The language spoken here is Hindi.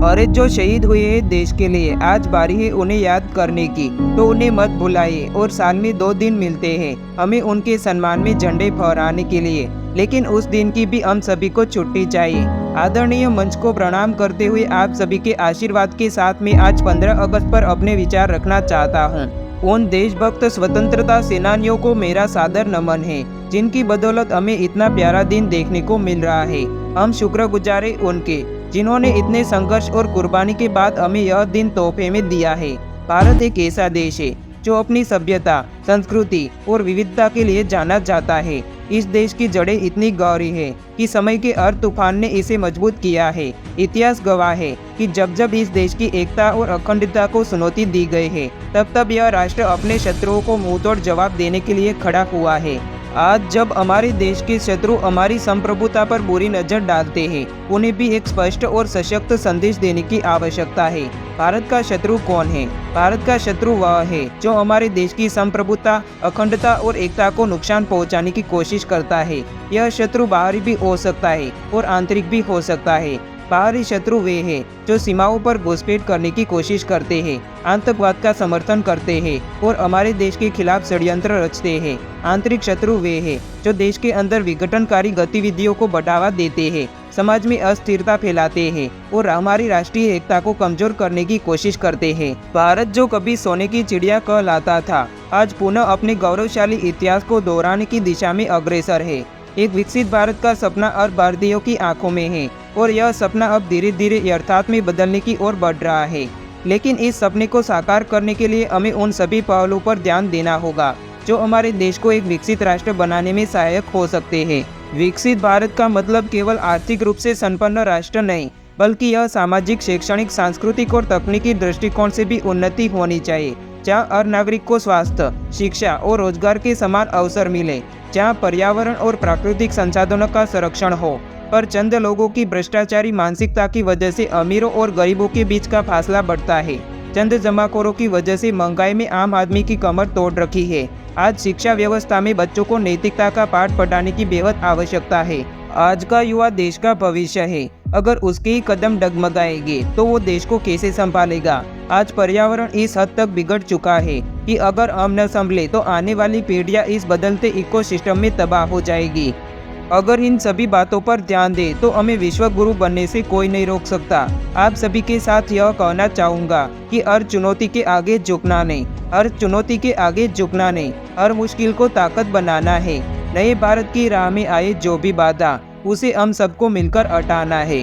और जो शहीद हुए हैं देश के लिए, आज बारी है उन्हें याद करने की। तो उन्हें मत भुलाइए। और साल में 2 दिन मिलते हैं हमें उनके सम्मान में झंडे फहराने के लिए, लेकिन उस दिन की भी हम सभी को छुट्टी चाहिए। आदरणीय मंच को प्रणाम करते हुए आप सभी के आशीर्वाद के साथ में आज 15 अगस्त पर अपने विचार रखना चाहता हूँ। उन देशभक्त स्वतंत्रता सेनानियों को मेरा सादर नमन है, जिनकी बदौलत हमें इतना प्यारा दिन देखने को मिल रहा है। हम शुक्रगुजार हैं उनके, जिन्होंने इतने संघर्ष और कुर्बानी के बाद हमें यह दिन तोहफे में दिया है। भारत एक ऐसा देश है जो अपनी सभ्यता, संस्कृति और विविधता के लिए जाना जाता है। इस देश की जड़ें इतनी गहरी है कि समय के हर तूफान ने इसे मजबूत किया है। इतिहास गवाह है कि जब जब इस देश की एकता और अखंडता को चुनौती दी गई है, तब तब यह राष्ट्र अपने शत्रुओं को मुंहतोड़ जवाब देने के लिए खड़ा हुआ है। आज जब हमारे देश के शत्रु हमारी संप्रभुता पर बुरी नजर डालते हैं, उन्हें भी एक स्पष्ट और सशक्त संदेश देने की आवश्यकता है। भारत का शत्रु कौन है? भारत का शत्रु वह है जो हमारे देश की संप्रभुता, अखंडता और एकता को नुकसान पहुंचाने की कोशिश करता है। यह शत्रु बाहरी भी हो सकता है और आंतरिक भी हो सकता है। बाहरी शत्रु वे हैं जो सीमाओं पर घुसपैठ करने की कोशिश करते हैं, आतंकवाद का समर्थन करते हैं और हमारे देश के खिलाफ षड्यंत्र रचते हैं। आंतरिक शत्रु वे हैं जो देश के अंदर विघटनकारी गतिविधियों को बढ़ावा देते हैं, समाज में अस्थिरता फैलाते हैं और हमारी राष्ट्रीय एकता को कमजोर करने की कोशिश करते हैं। भारत जो कभी सोने की चिड़िया कहलाता था, आज पुनः अपने गौरवशाली इतिहास को दोहराने की दिशा में अग्रसर है। एक विकसित भारत का सपना हर भारतीयों की आंखों में है और यह सपना अब धीरे धीरे यथार्थ में बदलने की ओर बढ़ रहा है। लेकिन इस सपने को साकार करने के लिए हमें उन सभी पहलुओं पर ध्यान देना होगा जो हमारे देश को एक विकसित राष्ट्र बनाने में सहायक हो सकते हैं। विकसित भारत का मतलब केवल आर्थिक रूप से संपन्न राष्ट्र नहीं, बल्कि यह सामाजिक, शैक्षणिक, सांस्कृतिक और तकनीकी दृष्टिकोण से भी उन्नति होनी चाहिए, जहाँ हर नागरिक को स्वास्थ्य, शिक्षा और रोजगार के समान अवसर मिले, जहाँ पर्यावरण और प्राकृतिक संसाधनों का संरक्षण हो। पर चंद लोगों की भ्रष्टाचारी मानसिकता की वजह से अमीरों और गरीबों के बीच का फासला बढ़ता है। चंद जमाखोरों की वजह से महंगाई में आम आदमी की कमर तोड़ रखी है। आज शिक्षा व्यवस्था में बच्चों को नैतिकता का पाठ पढ़ाने की बेहद आवश्यकता है। आज का युवा देश का भविष्य है। अगर उसके ही कदम डगमगाएंगे तो वो देश को कैसे संभालेगा? आज पर्यावरण इस हद तक बिगड़ चुका है कि अगर हम न संभले तो आने वाली पीढ़ियां इस बदलते इकोसिस्टम में तबाह हो जाएगी। अगर इन सभी बातों पर ध्यान दें तो हमें विश्व गुरु बनने से कोई नहीं रोक सकता। आप सभी के साथ यह कहना चाहूँगा कि हर चुनौती के आगे झुकना नहीं, हर चुनौती के आगे झुकना नहीं, हर मुश्किल को ताकत बनाना है। नए भारत की राह में आए जो भी बाधा, उसे हम सबको मिलकर हटाना है।